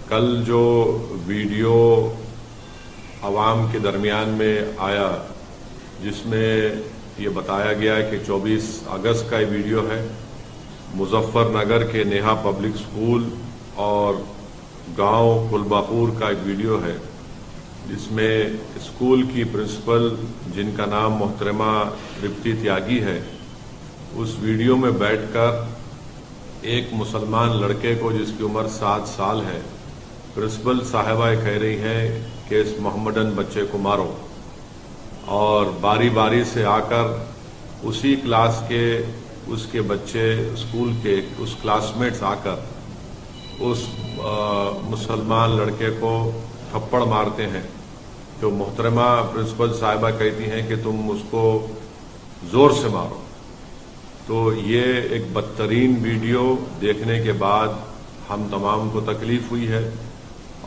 کل جو ویڈیو عوام کے درمیان میں آیا جس میں یہ بتایا گیا کہ 24 اگست کا یہ ویڈیو ہے، مظفر نگر کے نیہا پبلک سکول اور گاؤں کلباپور کا ایک ویڈیو ہے جس میں اسکول کی پرنسپل جن کا نام محترمہ ترپتی تیاگی ہے، اس ویڈیو میں بیٹھ کر ایک مسلمان لڑکے کو جس کی عمر 7 سال ہے، پرنسپل صاحبہ کہہ رہی ہیں کہ اس محمدن بچے کو مارو، اور باری باری سے آ کر اسی کلاس کے اس کے بچے اسکول کے اس کلاس میٹس آ کر اس مسلمان لڑکے کو تھپڑ مارتے ہیں۔ تو محترمہ پرنسپل صاحبہ کہتی ہیں کہ تم اس کو زور سے مارو۔ تو یہ ایک بدترین ویڈیو دیکھنے کے بعد ہم تمام کو تکلیف ہوئی ہے،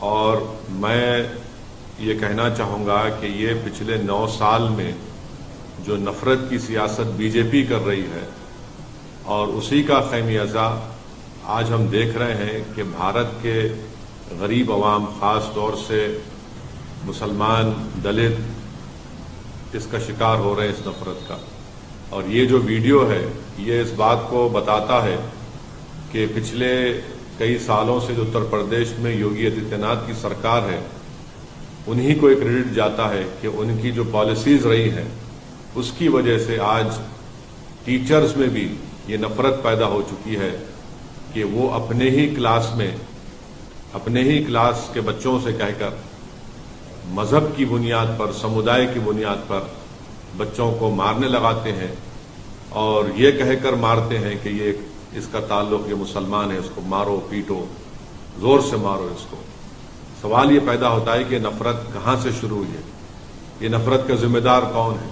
اور میں یہ کہنا چاہوں گا کہ یہ پچھلے 9 سال میں جو نفرت کی سیاست بی جے پی کر رہی ہے اور اسی کا خمیازہ آج ہم دیکھ رہے ہیں کہ بھارت کے غریب عوام، خاص طور سے مسلمان، دلت اس کا شکار ہو رہے ہیں اس نفرت کا۔ اور یہ جو ویڈیو ہے یہ اس بات کو بتاتا ہے کہ پچھلے کئی سالوں سے جو اتر پردیش میں یوگی آدتیہ ناتھ کی سرکار ہے، انہی کو ایک کریڈٹ جاتا ہے کہ ان کی جو پالیسیز رہی ہیں اس کی وجہ سے آج ٹیچرز میں بھی یہ نفرت پیدا ہو چکی ہے کہ وہ اپنے ہی کلاس کے بچوں سے کہہ کر مذہب کی بنیاد پر، سمودائے کی بنیاد پر بچوں کو مارنے لگاتے ہیں، اور یہ کہہ کر مارتے ہیں کہ یہ اس کا تعلق یہ مسلمان ہے، اس کو مارو پیٹو، زور سے مارو اس کو۔ سوال یہ پیدا ہوتا ہے کہ نفرت کہاں سے شروع ہوئی ہے، یہ نفرت کا ذمہ دار کون ہے؟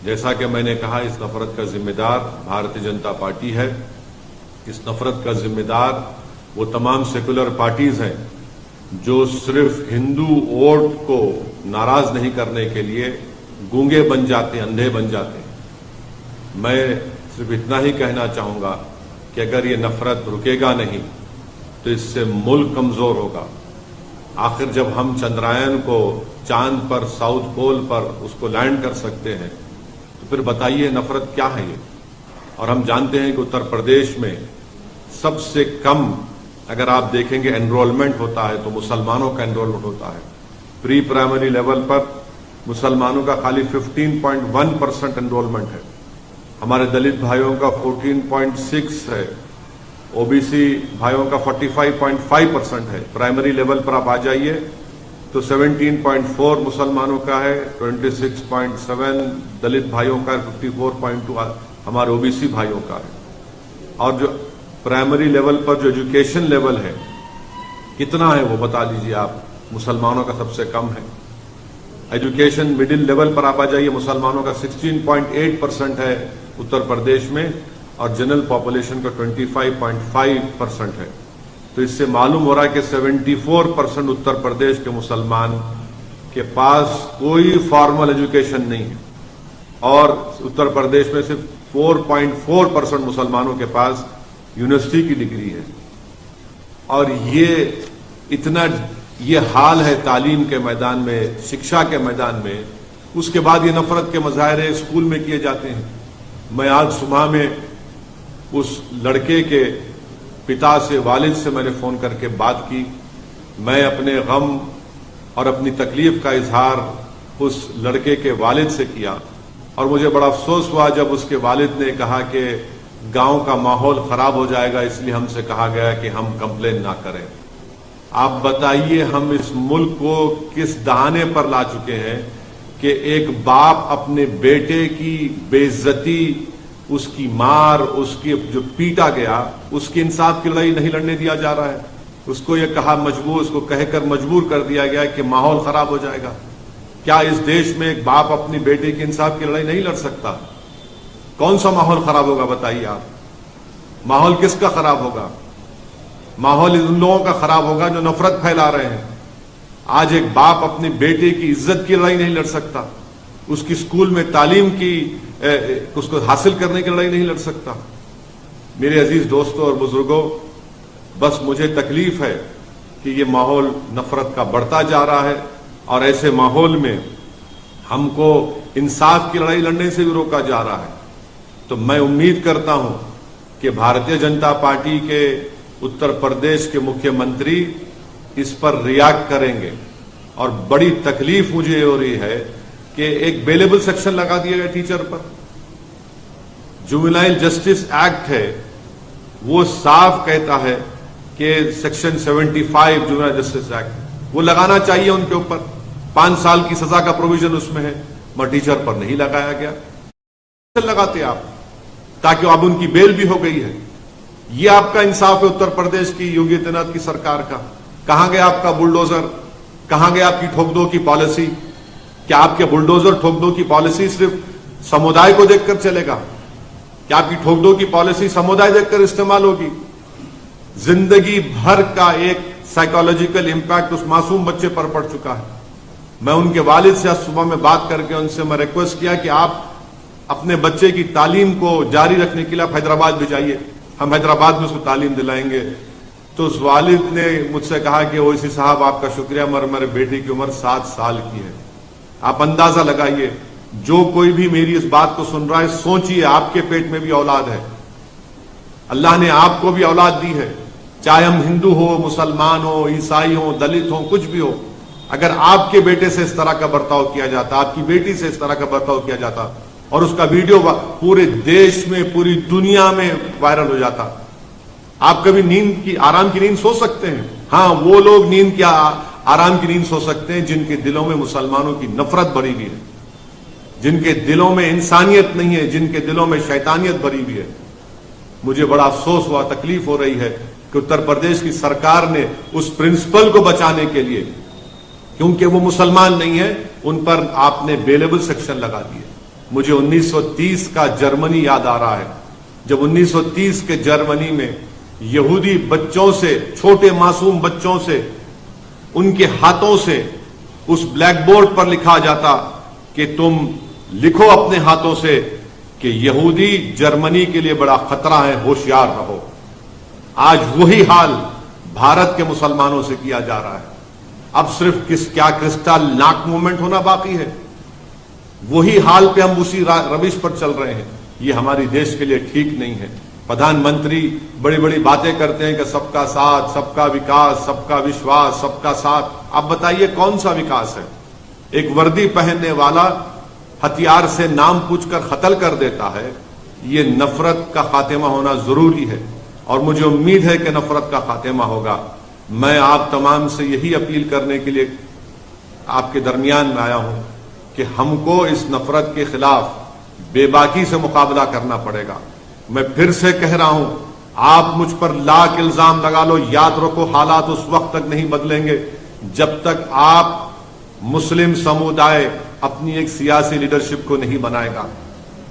جیسا کہ میں نے کہا، اس نفرت کا ذمہ دار بھارتیہ جنتا پارٹی ہے۔ اس نفرت کا ذمہ دار وہ تمام سیکولر پارٹیز ہیں جو صرف ہندو ووٹ کو ناراض نہیں کرنے کے لیے گونگے بن جاتے ہیں، اندھے بن جاتے ہیں۔ میں صرف اتنا ہی کہنا چاہوں گا کہ اگر یہ نفرت رکے گا نہیں تو اس سے ملک کمزور ہوگا۔ آخر جب ہم چندرائن کو چاند پر، ساؤتھ پول پر اس کو لینڈ کر سکتے ہیں تو پھر بتائیے نفرت کیا ہے یہ؟ اور ہم جانتے ہیں کہ اتر پردیش میں سب سے کم اگر آپ دیکھیں گے انرولمنٹ ہوتا ہے تو مسلمانوں کا انرولمنٹ ہوتا ہے۔ پری پرائمری لیول پر مسلمانوں کا خالی 15.1% انرولمنٹ ہے، ہمارے دلت بھائیوں کا 14.6 ہے، او بی سی بھائیوں کا 45.5% ہے۔ پرائمری لیول پر آپ آ جائیے تو 17.4 مسلمانوں کا ہے، 26.7 دلت بھائیوں کا ہے، 54.2 ہمارے او بی سی بھائیوں کا ہے۔ اور جو پرائمری لیول پر جو ایجوکیشن لیول ہے کتنا ہے وہ بتا دیجیے آپ؟ مسلمانوں کا سب سے کم ہے۔ ایجوکیشن مڈل لیول پر آپ آ جائیے، مسلمانوں کا 16.8% ہے اتر پردیش میں، اور جنرل پاپولیشن کا 25.5% ہے۔ تو اس سے معلوم ہو رہا ہے کہ 74% اتر پردیش کے مسلمان کے پاس کوئی فارمل ایجوکیشن نہیں ہے، اور اتر پردیش میں صرف 4.4% مسلمانوں کے پاس یونیورسٹی کی ڈگری ہے۔ اور یہ حال ہے تعلیم کے میدان میں، شکشا کے میدان میں۔ اس کے بعد یہ نفرت کے مظاہرے اسکول میں کیے جاتے ہیں۔ میں آج صبح میں اس لڑکے کے پتا سے، والد سے میں نے فون کر کے بات کی۔ میں اپنے غم اور اپنی تکلیف کا اظہار اس لڑکے کے والد سے کیا، اور مجھے بڑا افسوس ہوا جب اس کے والد نے کہا کہ گاؤں کا ماحول خراب ہو جائے گا، اس لیے ہم سے کہا گیا کہ ہم کمپلین نہ کریں۔ آپ بتائیے ہم اس ملک کو کس دہانے پر لا چکے ہیں کہ ایک باپ اپنے بیٹے کی بے عزتی، اس کی مار، اس کی جو پیٹا گیا، اس کی انصاف کی لڑائی نہیں لڑنے دیا جا رہا ہے۔ اس کو یہ اس کو کہہ کر مجبور کر دیا گیا کہ ماحول خراب ہو جائے گا۔ کیا اس دیش میں ایک باپ اپنی بیٹے کی انصاف کی لڑائی نہیں لڑ سکتا؟ کون سا ماحول خراب ہوگا بتائیے آپ؟ ماحول کس کا خراب ہوگا؟ ماحول ان لوگوں کا خراب ہوگا جو نفرت پھیلا رہے ہیں۔ آج ایک باپ اپنے بیٹے کی عزت کی لڑائی نہیں لڑ سکتا، اس کی اسکول میں تعلیم کی اس کو حاصل کرنے کی لڑائی نہیں لڑ سکتا۔ میرے عزیز دوستوں اور بزرگوں، بس مجھے تکلیف ہے کہ یہ ماحول نفرت کا بڑھتا جا رہا ہے، اور ایسے ماحول میں ہم کو انصاف کی لڑائی لڑنے سے بھی روکا جا رہا ہے۔ تو میں امید کرتا ہوں کہ بھارتیہ جنتا پارٹی کے اتر پردیش کے مکھیہ منتری اس پر ریاکٹ کریں گے، اور بڑی تکلیف مجھے ہو رہی ہے کہ ایک بیلیبل سیکشن لگا دیا گیا ٹیچر پر۔ جوینائل جسٹس ایکٹ ہے، وہ صاف کہتا ہے کہ سیکشن 75 جوینائل جسٹس ایکٹ وہ لگانا چاہیے ان کے اوپر، 5 سال کی سزا کا پروویژن اس میں ہے، مگر ٹیچر پر نہیں لگایا گیا۔ لگاتے آپ تاکہ اب ان کی بیل بھی ہو گئی ہے۔ یہ آپ کا انصاف ہے اتر پردیش کی یوگی آدتیہ ناتھ کی سرکار کا؟ کہاں گیا آپ کا بلڈوزر؟ کہاں گیا آپ کی ٹھوک دو کی پالیسی؟ کیا آپ کے بلڈوزر ٹھوک دو کی پالیسی صرف سمودائے کو دیکھ کر چلے گا؟ کیا آپ کی ٹھوک دو کی پالیسی سمودائے دیکھ کر استعمال ہوگی؟ زندگی بھر کا ایک سائیکالوجیکل امپیکٹ اس معصوم بچے پر پڑ چکا ہے۔ میں ان کے والد سے آج صبح میں بات کر کے ان سے میں ریکویسٹ کیا کہ آپ اپنے بچے کی تعلیم کو جاری رکھنے کے لیے آپ حیدرآباد بھیجائیے، ہم حیدرآباد میں اس کو تعلیم دلائیں گے۔ تو اس والد نے مجھ سے کہا کہ اویسی صاحب آپ کا شکریہ، مگر میرے بیٹی کی عمر 7 سال کی ہے۔ آپ اندازہ لگائیے، جو کوئی بھی میری اس بات کو سن رہا ہے، سوچئے آپ کے پیٹ میں بھی اولاد ہے، اللہ نے آپ کو بھی اولاد دی ہے، چاہے ہم ہندو ہو، مسلمان ہو، عیسائی ہو، دلت ہو، کچھ بھی ہو۔ اگر آپ کے بیٹے سے اس طرح کا برتاؤ کیا جاتا، آپ کی بیٹی سے اس طرح کا برتاؤ کیا جاتا اور اس کا ویڈیو پورے دیش میں، پوری دنیا میں وائرل ہو جاتا، آپ کبھی نیند کی، آرام کی نیند سو سکتے ہیں؟ ہاں، وہ لوگ نیند کی، آرام کی نیند سو سکتے ہیں جن کے دلوں میں مسلمانوں کی نفرت بھری ہوئی ہے، جن کے دلوں میں انسانیت نہیں ہے، جن کے دلوں میں شیطانیت بھری ہوئی ہے۔ مجھے بڑا افسوس ہوا، تکلیف ہو رہی ہے کہ اتر پردیش کی سرکار نے اس پرنسپل کو بچانے کے لیے، کیونکہ وہ مسلمان نہیں ہے، ان پر آپ نے بیلیبل سیکشن لگا دیے۔ مجھے 1930 کا جرمنی یاد آ رہا ہے، جب 1930 کے جرمنی میں یہودی بچوں سے، چھوٹے معصوم بچوں سے، ان کے ہاتھوں سے اس بلیک بورڈ پر لکھا جاتا کہ تم لکھو اپنے ہاتھوں سے کہ یہودی جرمنی کے لیے بڑا خطرہ ہے، ہوشیار رہو۔ آج وہی حال بھارت کے مسلمانوں سے کیا جا رہا ہے۔ اب صرف کیا کرسٹل ناک موومنٹ ہونا باقی ہے؟ وہی حال پہ ہم اسی روش پر چل رہے ہیں۔ یہ ہماری دیش کے لیے ٹھیک نہیں ہے۔ پردھان منتری بڑی بڑی باتیں کرتے ہیں کہ سب کا ساتھ، سب کا وکاس، سب کا وشواس، سب کا ساتھ۔ اب بتائیے کون سا وکاس ہے؟ ایک وردی پہننے والا ہتھیار سے نام پوچھ کر قتل کر دیتا ہے۔ یہ نفرت کا خاتمہ ہونا ضروری ہے، اور مجھے امید ہے کہ نفرت کا خاتمہ ہوگا۔ میں آپ تمام سے یہی اپیل کرنے کے لیے آپ کے درمیان میں آیا ہوں کہ ہم کو اس نفرت کے خلاف بے باکی سے مقابلہ کرنا پڑے گا۔ میں پھر سے کہہ رہا ہوں، آپ مجھ پر لاکھ الزام لگا لو، یاد رکھو حالات اس وقت تک نہیں بدلیں گے جب تک آپ مسلم سمودائے اپنی ایک سیاسی لیڈرشپ کو نہیں بنائے گا۔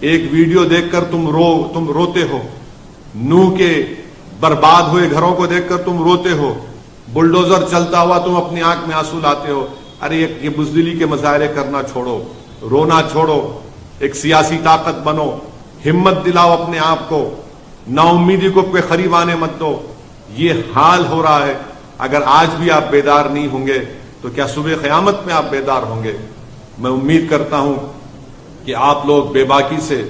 ایک ویڈیو دیکھ کر تم روتے ہو، نوح کے برباد ہوئے گھروں کو دیکھ کر تم روتے ہو، بلڈوزر چلتا ہوا تم اپنی آنکھ میں آنسو لاتے ہو۔ ارے یہ بزدلی کے مظاہرے کرنا چھوڑو، رونا چھوڑو، ایک سیاسی طاقت بنو، ہمت دلاؤ اپنے آپ کو، نا امیدی کو کوئی قریب آنے مت دو۔ یہ حال ہو رہا ہے، اگر آج بھی آپ بیدار نہیں ہوں گے تو کیا صبح قیامت میں آپ بیدار ہوں گے؟ میں امید کرتا ہوں کہ آپ لوگ بے باکی سے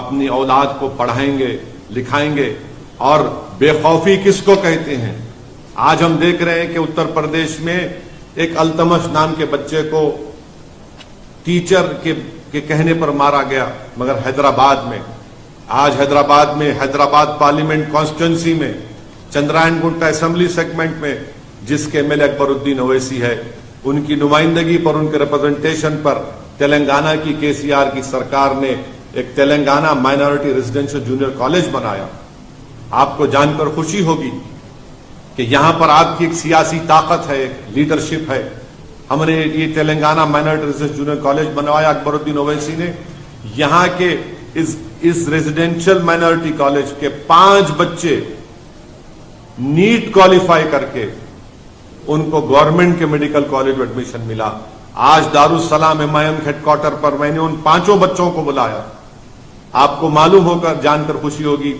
اپنی اولاد کو پڑھائیں گے، لکھائیں گے۔ اور بے خوفی کس کو کہتے ہیں؟ آج ہم دیکھ رہے ہیں کہ اتر پردیش میں ایک التمش نام کے بچے کو ٹیچر کے کہنے پر مارا گیا، مگر حیدرآباد میں، آج حیدرآباد پارلیمنٹ کانسٹیٹوئنسی میں، چندرائن گنٹا اسمبلی سیگمنٹ میں، جس کے MLA اکبر الدین اویسی ہے، ان کی نمائندگی پر، ان کے ریپرزنٹیشن پر تلنگانہ کی KCR کی سرکار نے ایک Telangana minority residential junior college بنایا۔ آپ کو جان کر خوشی ہوگی کہ یہاں پر آپ کی ایک سیاسی طاقت ہے، ایک لیڈرشپ ہے۔ ہم نے یہ Telangana minority residential junior college بنوایا اکبر الدین اویسی نے۔ یہاں کے اس ریزیڈینشل مائنورٹی کالج کے 5 بچے نیٹ کوالیفائی کر کے ان کو گورنمنٹ کے میڈیکل کالج میں ایڈمیشن ملا۔ آج دارالسلام MIM ہیڈ کوارٹر پر میں نے ان 5 بچوں کو بلایا۔ آپ کو معلوم ہو کر جان کر خوشی ہوگی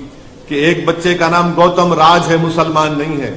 کہ ایک بچے کا نام گوتم راج ہے، مسلمان نہیں ہے۔